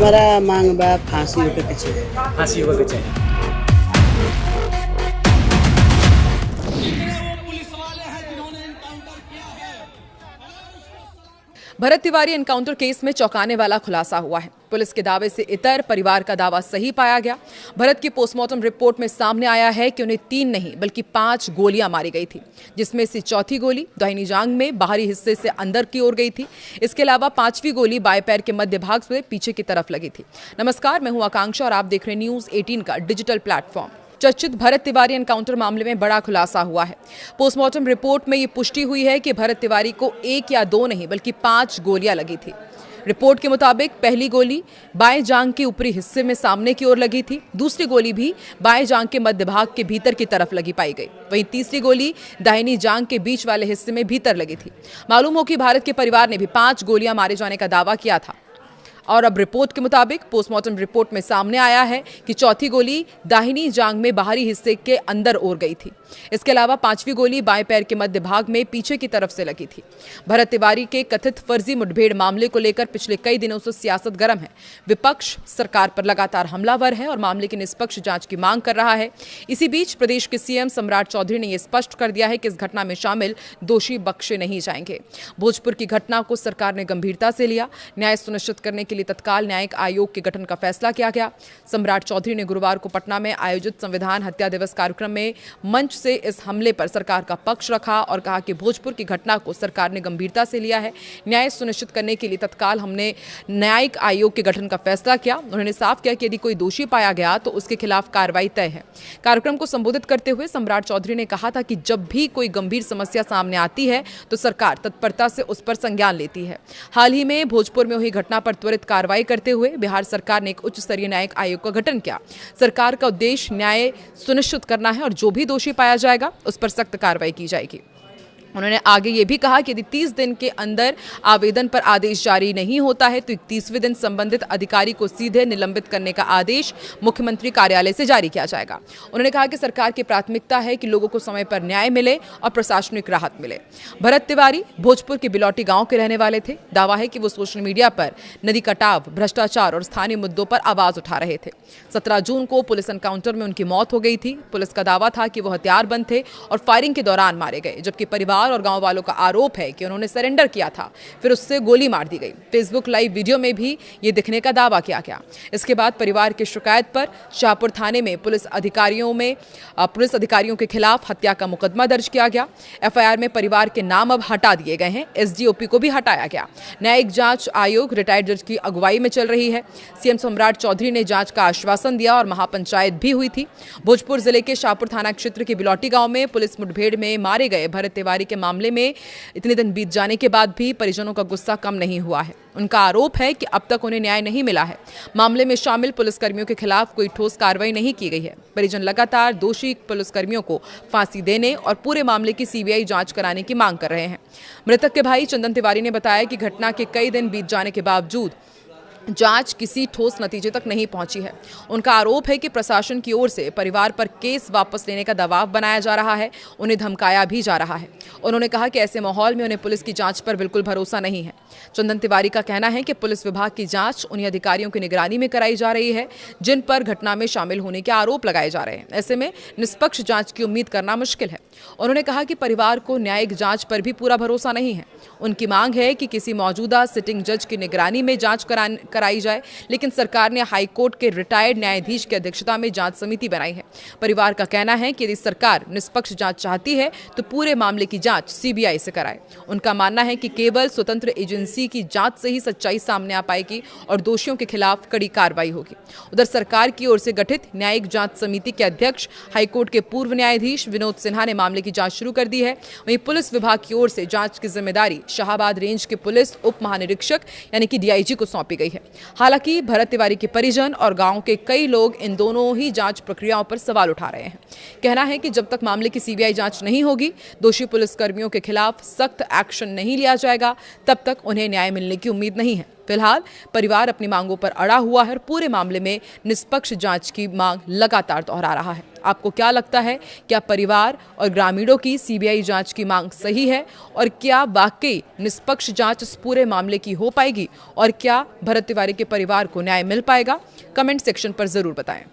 हमारा मांग बा फांसी होके के चाहिए। फांसी होके चाहिए। भरत तिवारी एनकाउंटर केस में चौंकाने वाला खुलासा हुआ है। पुलिस के दावे से इतर परिवार का दावा सही पाया गया। भरत की पोस्टमार्टम रिपोर्ट में सामने आया है कि उन्हें 3 नहीं बल्कि 5 गोलियां मारी गई थी, जिसमें से चौथी गोली दाहिनी जांघ में बाहरी हिस्से से अंदर की ओर गई थी। इसके अलावा 5वीं गोली बाएं पैर के मध्य भाग से पीछे की तरफ लगी थी। नमस्कार, मैं हूं आकांक्षा और आप देख रहे हैं न्यूज़ 18 का डिजिटल प्लेटफॉर्म। चर्चित भरत तिवारी एनकाउंटर मामले में बड़ा खुलासा हुआ है। पोस्टमार्टम रिपोर्ट में ये पुष्टि हुई है कि भरत तिवारी को 1 या 2 नहीं बल्कि 5 गोलियां लगी थी। रिपोर्ट के मुताबिक पहली गोली बाएं जांघ के ऊपरी हिस्से में सामने की ओर लगी थी। दूसरी गोली भी बाएं जांघ के मध्य भाग के भीतर की तरफ लगी पाई गई। वहीं तीसरी गोली दाहिनी जांघ के बीच वाले हिस्से में भीतर लगी थी। मालूम हो कि भारत के परिवार ने भी 5 गोलियां मारे जाने का दावा किया था और अब रिपोर्ट के मुताबिक पोस्टमार्टम रिपोर्ट में सामने आया है कि चौथी गोली दाहिनी जांघ में बाहरी हिस्से के अंदर ओर गई थी। इसके अलावा 5वीं गोली बाएं पैर के मध्य भाग में पीछे की तरफ से लगी थी। भरत तिवारी के कथित फर्जी मुठभेड़ मामले को लेकर पिछले कई दिनों से सियासत गर्म है। विपक्ष सरकार पर लगातार हमलावर है और मामले की निष्पक्ष जांच की मांग कर रहा है। इसी बीच प्रदेश के सीएम सम्राट चौधरी ने यह स्पष्ट कर दिया है कि इस घटना में शामिल दोषी बख्शे नहीं जाएंगे। भोजपुर की घटना को सरकार ने गंभीरता से लिया। न्याय सुनिश्चित करने के लिए तत्काल न्यायिक आयोग के गठन का फैसला किया गया। सम्राट चौधरी ने गुरुवार को पटना में आयोजित संविधान हत्या दिवस कार्यक्रम में मंच से इस हमले पर सरकार का पक्ष रखा और कहा कि भोजपुर की घटना को सरकार ने गंभीरता से लिया है। न्याय सुनिश्चित करने के लिए तत्काल हमने न्यायिक आयोग के गठन का फैसला किया। उन्होंने साफ किया कि यदि कोई दोषी पाया गया तो उसके खिलाफ कार्रवाई तय है। कार्यक्रम को संबोधित करते हुए सम्राट चौधरी ने कहा था कि जब भी कोई गंभीर समस्या सामने आती है तो सरकार तत्परता से उस पर संज्ञान लेती है। हाल ही में भोजपुर में हुई घटना पर त्वरित कार्रवाई करते हुए बिहार सरकार ने एक उच्च स्तरीय न्यायिक आयोग का गठन किया। सरकार का उद्देश्य न्याय सुनिश्चित करना है और जो भी दोषी पाया जाएगा उस पर सख्त कार्रवाई की जाएगी। उन्होंने आगे ये भी कहा कि यदि 30 दिन के अंदर आवेदन पर आदेश जारी नहीं होता है तो 31वें दिन संबंधित अधिकारी को सीधे निलंबित करने का आदेश मुख्यमंत्री कार्यालय से जारी किया जाएगा। उन्होंने कहा कि सरकार की प्राथमिकता है कि लोगों को समय पर न्याय मिले और प्रशासनिक राहत मिले। भरत तिवारी भोजपुर के बिलौटी गांव के रहने वाले थे। दावा है कि वो सोशल मीडिया पर नदी कटाव, भ्रष्टाचार और स्थानीय मुद्दों पर आवाज उठा रहे थे। 17 जून को पुलिस एनकाउंटर में उनकी मौत हो गई थी। पुलिस का दावा था कि वो हथियारबंद थे और फायरिंग के दौरान मारे गए, जबकि परिवार और गांव वालों का आरोप है कि उन्होंने सरेंडर किया था, फिर उससे गोली मार दी गई। फेसबुक लाइव वीडियो में भी ये दिखने का दावा किया गया। इसके बाद परिवार की शिकायत पर शाहपुर थाने में पुलिस अधिकारियों के खिलाफ हत्या का मुकदमा दर्ज किया गया। एफआईआर में परिवार के नाम अब हटा दिए गए हैं। एसडीओपी को भी हटाया गया। न्यायिक जांच आयोग रिटायर्ड जज की अगुवाई में चल रही है। सीएम सम्राट चौधरी ने जांच का आश्वासन दिया और महापंचायत भी हुई थी। भोजपुर जिले के शाहपुर थाना क्षेत्र के बिलौटी गांव में पुलिस मुठभेड़ में मारे गए भरत तिवारी के मामले में इतने दिन बीत जाने के बाद भी परिजनों का गुस्सा कम नहीं हुआ है। उनका आरोप है कि अब तक उन्हें न्याय नहीं मिला है। मामले में शामिल पुलिसकर्मियों के खिलाफ कोई ठोस कार्रवाई नहीं की गई है। परिजन लगातार दोषी पुलिसकर्मियों को फांसी देने और पूरे मामले की सीबीआई जांच कराने की मांग कर रहे हैं। मृतक के भाई चंदन तिवारी ने बताया कि घटना के कई दिन बीत जाने के बावजूद जांच किसी ठोस नतीजे तक नहीं पहुंची है। उनका आरोप है कि प्रशासन की ओर से परिवार पर केस वापस लेने का दबाव बनाया जा रहा है, उन्हें धमकाया भी जा रहा है। उन्होंने कहा कि ऐसे माहौल में उन्हें पुलिस की जांच पर बिल्कुल भरोसा नहीं है। चंदन तिवारी का कहना है कि पुलिस विभाग की जांच उन्हीं अधिकारियों की निगरानी में कराई जा रही है जिन पर घटना में शामिल होने के आरोप लगाए जा रहे हैं। ऐसे में निष्पक्ष जांच की उम्मीद करना मुश्किल है। उन्होंने कहा कि परिवार को न्यायिक जांच पर भी पूरा भरोसा नहीं है। उनकी मांग है कि किसी मौजूदा सिटिंग जज की निगरानी में जांच कराई जाए, लेकिन सरकार ने हाईकोर्ट के रिटायर्ड न्यायाधीश की अध्यक्षता में जांच समिति बनाई है। परिवार का कहना है कि यदि सरकार निष्पक्ष जांच चाहती है तो पूरे मामले की जांच सीबीआई से कराए। उनका मानना है कि केवल स्वतंत्र एजेंसी की जांच से ही सच्चाई सामने आ पाएगी और दोषियों के खिलाफ कड़ी कार्रवाई होगी। उधर सरकार की ओर से गठित न्यायिक जांच समिति के अध्यक्ष हाईकोर्ट के पूर्व न्यायाधीश विनोद सिन्हा ने मामले की जांच शुरू कर दी है। वहीं पुलिस विभाग की ओर से जांच की जिम्मेदारी शाहाबाद रेंज के पुलिस उप महानिरीक्षक यानी कि डीआईजी को सौंपी गई है। हालांकि भरत तिवारी के परिजन और गांव के कई लोग इन दोनों ही जांच प्रक्रियाओं पर सवाल उठा रहे हैं। कहना है कि जब तक मामले की सीबीआई जांच नहीं होगी, दोषी पुलिसकर्मियों के खिलाफ सख्त एक्शन नहीं लिया जाएगा, तब तक उन्हें न्याय मिलने की उम्मीद नहीं है। फिलहाल परिवार अपनी मांगों पर अड़ा हुआ है और पूरे मामले में निष्पक्ष जांच की मांग लगातार दोहरा रहा है। आपको क्या लगता है, क्या परिवार और ग्रामीणों की सीबीआई जांच की मांग सही है और क्या वाकई निष्पक्ष जांच इस पूरे मामले की हो पाएगी और क्या भरत तिवारी के परिवार को न्याय मिल पाएगा? कमेंट सेक्शन पर जरूर बताएं।